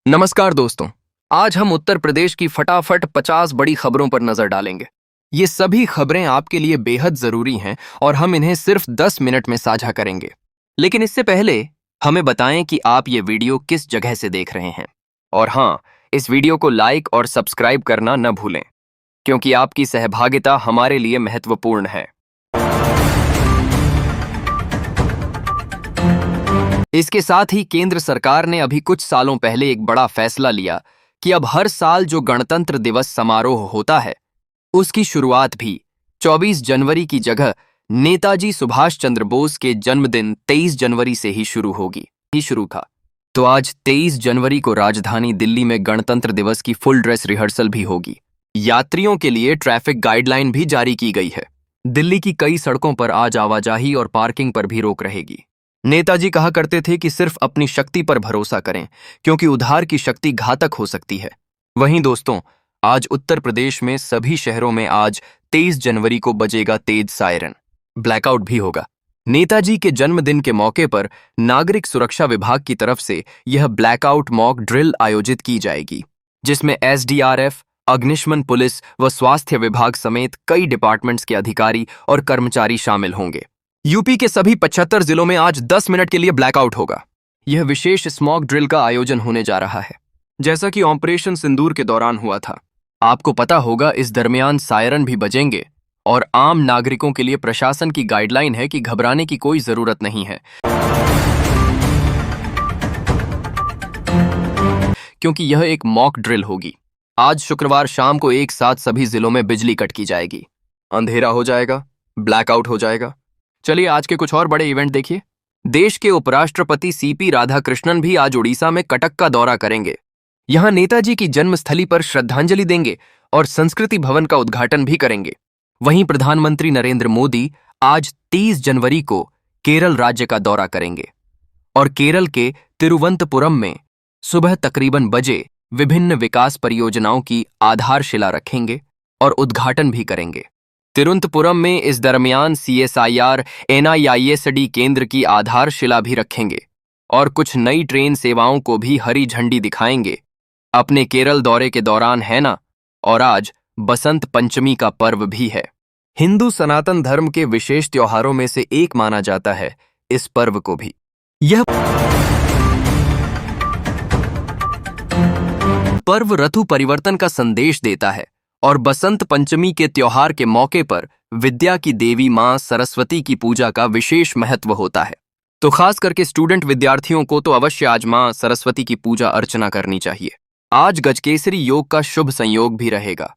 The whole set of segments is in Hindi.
नमस्कार दोस्तों। आज हम उत्तर प्रदेश की फटाफट 50 बड़ी खबरों पर नजर डालेंगे। ये सभी खबरें आपके लिए बेहद जरूरी हैं और हम इन्हें सिर्फ 10 मिनट में साझा करेंगे। लेकिन इससे पहले हमें बताएं कि आप ये वीडियो किस जगह से देख रहे हैं। और हाँ, इस वीडियो को लाइक और सब्सक्राइब करना न भूलें, क्योंकि आपकी सहभागिता हमारे लिए महत्वपूर्ण है। इसके साथ ही केंद्र सरकार ने अभी कुछ सालों पहले एक बड़ा फैसला लिया कि अब हर साल जो गणतंत्र दिवस समारोह होता है, उसकी शुरुआत भी 24 जनवरी की जगह नेताजी सुभाष चंद्र बोस के जन्मदिन 23 जनवरी से ही शुरू था। तो आज 23 जनवरी को राजधानी दिल्ली में गणतंत्र दिवस की फुल ड्रेस रिहर्सल भी होगी। यात्रियों के लिए ट्रैफिक गाइडलाइन भी जारी की गई है। दिल्ली की कई सड़कों पर आज आवाजाही और पार्किंग पर भी रोक रहेगी। नेताजी कहा करते थे कि सिर्फ अपनी शक्ति पर भरोसा करें, क्योंकि उधार की शक्ति घातक हो सकती है। वहीं दोस्तों, आज उत्तर प्रदेश में सभी शहरों में आज 23 जनवरी को बजेगा तेज सायरन। ब्लैकआउट भी होगा। नेताजी के जन्मदिन के मौके पर नागरिक सुरक्षा विभाग की तरफ से यह ब्लैकआउट मॉक ड्रिल आयोजित की जाएगी, जिसमें एसडीआरएफ, अग्निशमन पुलिस व स्वास्थ्य विभाग समेत कई डिपार्टमेंट्स के अधिकारी और कर्मचारी शामिल होंगे। यूपी के सभी 75 जिलों में आज 10 मिनट के लिए ब्लैकआउट होगा। यह विशेष स्मॉक ड्रिल का आयोजन होने जा रहा है, जैसा कि ऑपरेशन सिंदूर के दौरान हुआ था। आपको पता होगा, इस दरमियान सायरन भी बजेंगे और आम नागरिकों के लिए प्रशासन की गाइडलाइन है कि घबराने की कोई जरूरत नहीं है, क्योंकि यह एक मॉक ड्रिल होगी। आज शुक्रवार शाम को एक साथ सभी जिलों में बिजली कट की जाएगी, अंधेरा हो जाएगा, ब्लैकआउट हो जाएगा। चलिए आज के कुछ और बड़े इवेंट देखिए। देश के उपराष्ट्रपति सीपी राधाकृष्णन भी आज उड़ीसा में कटक का दौरा करेंगे। यहां नेताजी की जन्मस्थली पर श्रद्धांजलि देंगे और संस्कृति भवन का उद्घाटन भी करेंगे। वहीं प्रधानमंत्री नरेंद्र मोदी आज 30 जनवरी को केरल राज्य का दौरा करेंगे और केरल के तिरुवनंतपुरम में सुबह तकरीबन बजे विभिन्न विकास परियोजनाओं की आधारशिला रखेंगे और उद्घाटन भी करेंगे। तिरुवनंतपुरम में इस दरमियान CSIR NIISD केंद्र की आधारशिला भी रखेंगे और कुछ नई ट्रेन सेवाओं को भी हरी झंडी दिखाएंगे। अपने केरल दौरे के दौरान है ना। और आज बसंत पंचमी का पर्व भी है। हिंदू सनातन धर्म के विशेष त्योहारों में से एक माना जाता है इस पर्व को भी। यह पर्व ऋतु परिवर्तन का संदेश देता है और बसंत पंचमी के त्योहार के मौके पर विद्या की देवी मां सरस्वती की पूजा का विशेष महत्व होता है। तो खास करके स्टूडेंट विद्यार्थियों को तो अवश्य आज मां सरस्वती की पूजा अर्चना करनी चाहिए। आज गजकेसरी योग का शुभ संयोग भी रहेगा।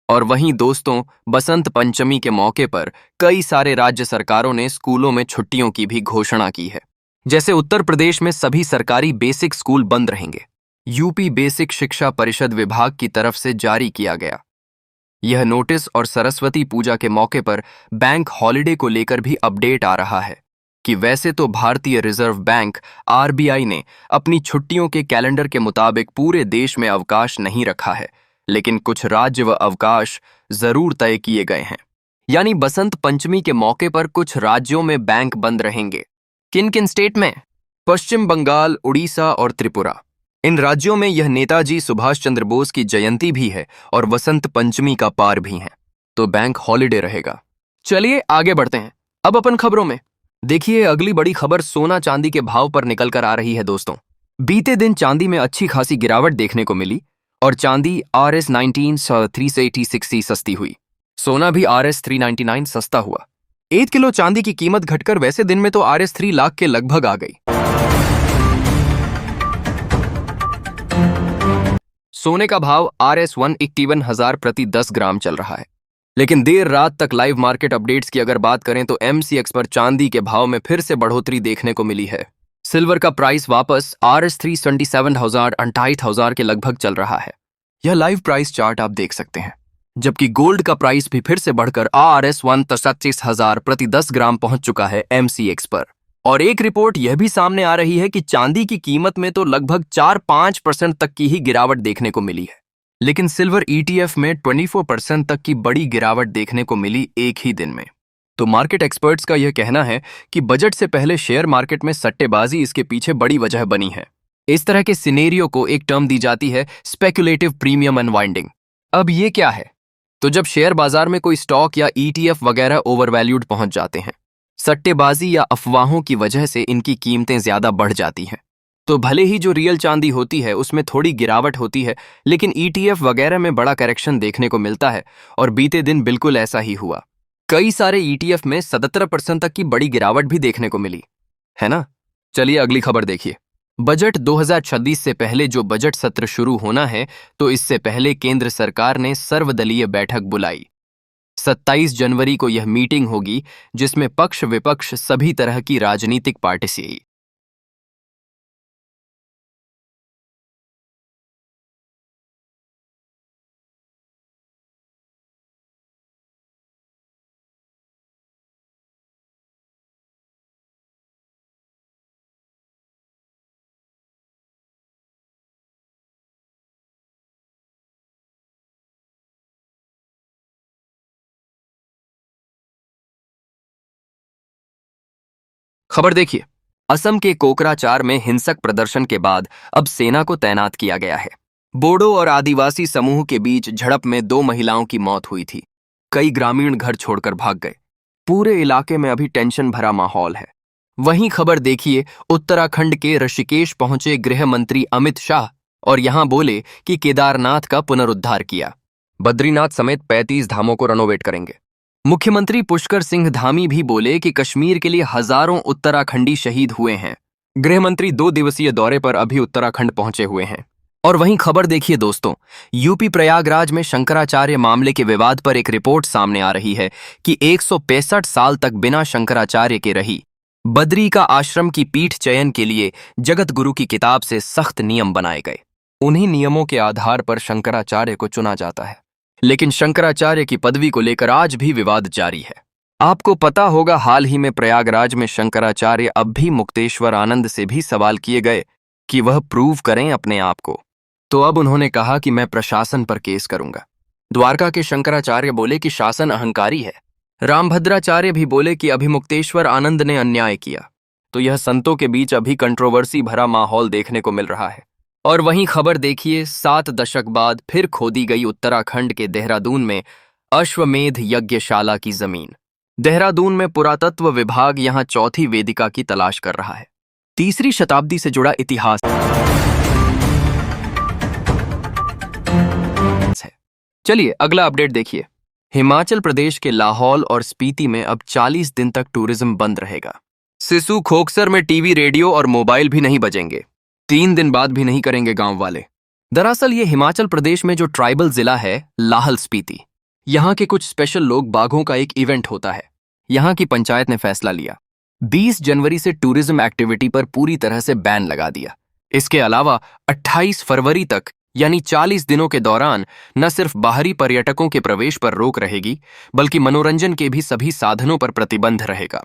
और वहीं दोस्तों, बसंत पंचमी के मौके पर कई सारे राज्य सरकारों ने स्कूलों में छुट्टियों की भी घोषणा की है। जैसे उत्तर प्रदेश में सभी सरकारी बेसिक स्कूल बंद रहेंगे। यूपी बेसिक शिक्षा परिषद विभाग की तरफ से जारी किया गया यह नोटिस और सरस्वती पूजा के मौके पर बैंक हॉलिडे को लेकर भी अपडेट आ रहा है कि वैसे तो भारतीय रिजर्व बैंक RBI ने अपनी छुट्टियों के कैलेंडर के मुताबिक पूरे देश में अवकाश नहीं रखा है, लेकिन कुछ राज्य व अवकाश जरूर तय किए गए हैं। यानी बसंत पंचमी के मौके पर कुछ राज्यों में बैंक बंद रहेंगे। किन किन स्टेट में? पश्चिम बंगाल, उड़ीसा और त्रिपुरा। इन राज्यों में यह नेताजी सुभाष चंद्र बोस की जयंती भी है और वसंत पंचमी का पार भी है, तो बैंक हॉलिडे रहेगा। चलिए आगे बढ़ते हैं अब अपन खबरों में। देखिए, अगली बड़ी खबर सोना चांदी के भाव पर निकल कर आ रही है दोस्तों। बीते दिन चांदी में अच्छी खासी गिरावट देखने को मिली और चांदी RS 19 सस्ती हुई। सोना भी RS 399 सस्ता हुआ। 1 किलो चांदी की कीमत घटकर वैसे दिन में तो RS 3 लाख के लगभग आ गई। सोने का भाव RS 151,000 प्रति 10 ग्राम चल रहा है। लेकिन देर रात तक लाइव मार्केट अपडेट्स की अगर बात करें तो MCX पर चांदी के भाव में फिर से बढ़ोतरी देखने को मिली है। सिल्वर का प्राइस वापस RS 327,000 28,000 के लगभग चल रहा है। यह लाइव प्राइस चार्ट आप देख सकते हैं। जबकि गोल्ड का प्राइस भी फिर से बढ़कर RS 133,000 प्रति 10 ग्राम पहुंच चुका है MCX पर। और एक रिपोर्ट यह भी सामने आ रही है कि चांदी की कीमत में तो लगभग 4-5% तक की ही गिरावट देखने को मिली है, लेकिन सिल्वर ETF में 24% तक की बड़ी गिरावट देखने को मिली एक ही दिन में। तो मार्केट एक्सपर्ट्स का यह कहना है कि बजट से पहले शेयर मार्केट में सट्टेबाजी इसके पीछे बड़ी वजह बनी है। इस तरह के सिनेरियो को एक टर्म दी जाती है स्पेकुलेटिव प्रीमियम अनवाइंडिंग। अब ये क्या है? तो जब शेयर बाजार में कोई स्टॉक या ईटीएफ वगैरह ओवरवैल्यूड पहुंच जाते हैं, सट्टेबाजी या अफवाहों की वजह से इनकी कीमतें ज्यादा बढ़ जाती हैं। तो भले ही जो रियल चांदी होती है उसमें थोड़ी गिरावट होती है, लेकिन ईटीएफ वगैरह में बड़ा करेक्शन देखने को मिलता है, और बीते दिन बिल्कुल ऐसा ही हुआ। कई सारे ईटीएफ में 77% तक की बड़ी गिरावट भी देखने को मिली है ना। चलिए अगली खबर देखिए। बजट 2026 से पहले जो बजट सत्र शुरू होना है, तो इससे पहले केंद्र सरकार ने सर्वदलीय बैठक बुलाई। 27 जनवरी को यह मीटिंग होगी, जिसमें पक्ष विपक्ष सभी तरह की राजनीतिक पार्टी। खबर देखिए। असम के कोकराझार में हिंसक प्रदर्शन के बाद अब सेना को तैनात किया गया है। बोडो और आदिवासी समूह के बीच झड़प में 2 महिलाओं की मौत हुई थी। कई ग्रामीण घर छोड़कर भाग गए। पूरे इलाके में अभी टेंशन भरा माहौल है। वहीं खबर देखिए, उत्तराखंड के ऋषिकेश पहुंचे गृह मंत्री अमित शाह और यहां बोले कि केदारनाथ का पुनरुद्धार किया। बद्रीनाथ समेत 35 धामों को रेनोवेट करेंगे। मुख्यमंत्री पुष्कर सिंह धामी भी बोले कि कश्मीर के लिए हजारों उत्तराखंडी शहीद हुए हैं। गृह मंत्री 2 दिवसीय दौरे पर अभी उत्तराखंड पहुंचे हुए हैं। और वहीं खबर देखिए दोस्तों, यूपी प्रयागराज में शंकराचार्य मामले के विवाद पर एक रिपोर्ट सामने आ रही है कि 165 साल तक बिना शंकराचार्य के रही बद्री का आश्रम की पीठ चयन के लिए जगत गुरु की किताब से सख्त नियम बनाए गए। उन्हीं नियमों के आधार पर शंकराचार्य को चुना जाता है, लेकिन शंकराचार्य की पदवी को लेकर आज भी विवाद जारी है। आपको पता होगा, हाल ही में प्रयागराज में शंकराचार्य अब भी मुक्तेश्वर आनंद से भी सवाल किए गए कि वह प्रूव करें अपने आप को। तो अब उन्होंने कहा कि मैं प्रशासन पर केस करूंगा। द्वारका के शंकराचार्य बोले कि शासन अहंकारी है। रामभद्राचार्य भी बोले कि अभी मुक्तेश्वर आनंद ने अन्याय किया। तो यह संतों के बीच अभी कंट्रोवर्सी भरा माहौल देखने को मिल रहा है। और वहीं खबर देखिए, 7 दशक बाद फिर खोदी गई उत्तराखंड के देहरादून में अश्वमेध यज्ञशाला की जमीन। देहरादून में पुरातत्व विभाग यहां चौथी वेदिका की तलाश कर रहा है। 3री शताब्दी से जुड़ा इतिहास है। चलिए अगला अपडेट देखिए। हिमाचल प्रदेश के लाहौल और स्पीति में अब 40 दिन तक टूरिज्म बंद रहेगा। सिसु खोखसर में टीवी, रेडियो और मोबाइल भी नहीं बजेंगे। 3 दिन बाद भी नहीं करेंगे गांव वाले। दरअसल ये हिमाचल प्रदेश में जो ट्राइबल जिला है लाहौल स्पीति, यहाँ के कुछ स्पेशल लोग बाघों का एक इवेंट होता है। यहाँ की पंचायत ने फैसला लिया, 20 जनवरी से टूरिज्म एक्टिविटी पर पूरी तरह से बैन लगा दिया। इसके अलावा 28 फरवरी तक यानी 40 दिनों के दौरान न सिर्फ बाहरी पर्यटकों के प्रवेश पर रोक रहेगी, बल्कि मनोरंजन के भी सभी साधनों पर प्रतिबंध रहेगा।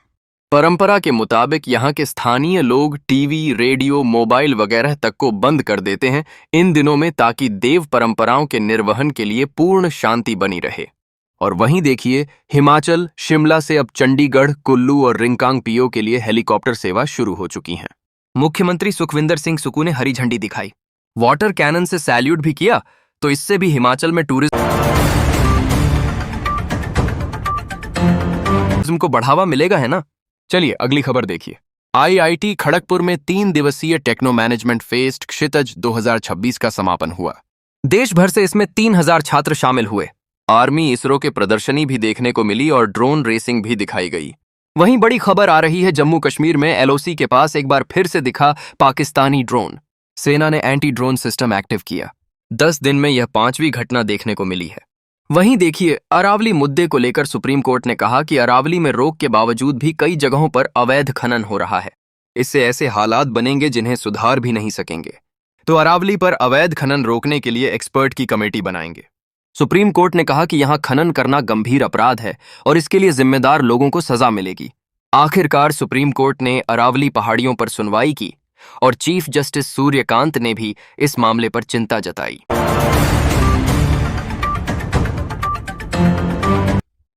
परंपरा के मुताबिक यहाँ के स्थानीय लोग टीवी, रेडियो, मोबाइल वगैरह तक को बंद कर देते हैं इन दिनों में, ताकि देव परंपराओं के निर्वहन के लिए पूर्ण शांति बनी रहे। और वहीं देखिए, हिमाचल शिमला से अब चंडीगढ़, कुल्लू और रिंकांग पीओ के लिए हेलीकॉप्टर सेवा शुरू हो चुकी है। मुख्यमंत्री सुखविंदर सिंह सुक्खू ने हरी झंडी दिखाई, वाटर कैनन से सैल्यूट भी किया। तो इससे भी हिमाचल में टूरिज्म को बढ़ावा मिलेगा, है ना। चलिए अगली खबर देखिए। आईआईटी खड़गपुर में 3 दिवसीय टेक्नो मैनेजमेंट फेस्ट क्षितिज 2026 का समापन हुआ। देश भर से इसमें 3000 छात्र शामिल हुए। आर्मी, इसरो के प्रदर्शनी भी देखने को मिली और ड्रोन रेसिंग भी दिखाई गई। वहीं बड़ी खबर आ रही है, जम्मू कश्मीर में एलओसी के पास एक बार फिर से दिखा पाकिस्तानी ड्रोन। सेना ने एंटी ड्रोन सिस्टम एक्टिव किया। 10 दिन में यह 5वीं घटना देखने को मिली है। वहीं देखिए, अरावली मुद्दे को लेकर सुप्रीम कोर्ट ने कहा कि अरावली में रोक के बावजूद भी कई जगहों पर अवैध खनन हो रहा है। इससे ऐसे हालात बनेंगे जिन्हें सुधार भी नहीं सकेंगे। तो अरावली पर अवैध खनन रोकने के लिए एक्सपर्ट की कमेटी बनाएंगे। सुप्रीम कोर्ट ने कहा कि यहां खनन करना गंभीर अपराध है और इसके लिए जिम्मेदार लोगों को सजा मिलेगी। आखिरकार सुप्रीम कोर्ट ने अरावली पहाड़ियों पर सुनवाई की और चीफ जस्टिस सूर्यकांत ने भी इस मामले पर चिंता जताई।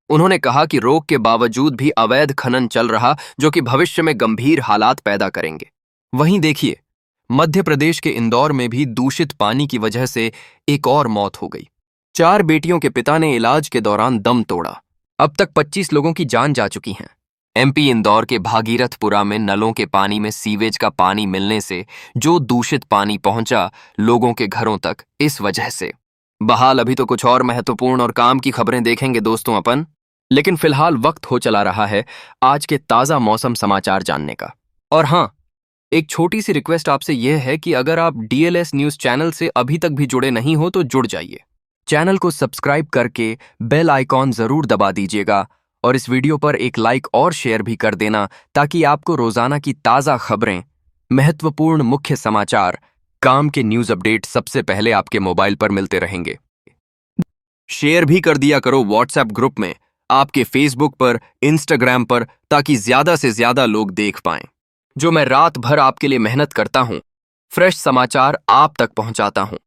उन्होंने कहा कि रोक के बावजूद भी अवैध खनन चल रहा, जो कि भविष्य में गंभीर हालात पैदा करेंगे। वहीं देखिए, मध्य प्रदेश के इंदौर में भी दूषित पानी की वजह से एक और मौत हो गई। 4 बेटियों के पिता ने इलाज के दौरान दम तोड़ा। अब तक 25 लोगों की जान जा चुकी है। एमपी इंदौर के भागीरथपुरा में नलों के पानी में सीवेज का पानी मिलने से जो दूषित पानी पहुंचा लोगों के घरों तक, इस वजह से। बहाल अभी तो कुछ और महत्वपूर्ण और काम की खबरें देखेंगे दोस्तों अपन, लेकिन फिलहाल वक्त हो चला रहा है आज के ताजा मौसम समाचार जानने का। और हाँ, एक छोटी सी रिक्वेस्ट आपसे यह है कि अगर आप डीएलएस न्यूज चैनल से अभी तक भी जुड़े नहीं हो तो जुड़ जाइए। चैनल को सब्सक्राइब करके बेल आइकॉन जरूर दबा दीजिएगा और इस वीडियो पर एक लाइक और शेयर भी कर देना, ताकि आपको रोजाना की ताजा खबरें, महत्वपूर्ण मुख्य समाचार, काम के न्यूज अपडेट सबसे पहले आपके मोबाइल पर मिलते रहेंगे। शेयर भी कर दिया करो व्हाट्सएप ग्रुप में, आपके फेसबुक पर, इंस्टाग्राम पर, ताकि ज्यादा से ज्यादा लोग देख पाएं। जो मैं रात भर आपके लिए मेहनत करता हूं, फ्रेश समाचार आप तक पहुंचाता हूं,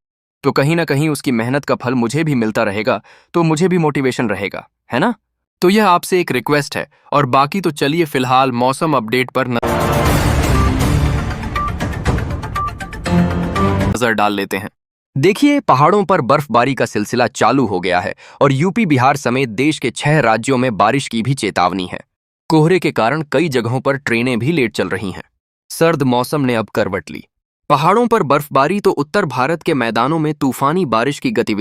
तो कहीं ना कहीं उसकी मेहनत का फल मुझे भी मिलता रहेगा, तो मुझे भी मोटिवेशन रहेगा, है ना? तो यह आपसे एक रिक्वेस्ट है। और बाकी तो चलिए फिलहाल मौसम अपडेट पर नजर डाल लेते हैं। देखिए, पहाड़ों पर बर्फबारी का सिलसिला चालू हो गया है और यूपी बिहार समेत देश के 6 राज्यों में बारिश की भी चेतावनी है। कोहरे के कारण कई जगहों पर ट्रेनें भी लेट चल रही हैं। सर्द मौसम ने अब करवट ली। पहाड़ों पर बर्फबारी तो उत्तर भारत के मैदानों में तूफानी बारिश की गतिविधि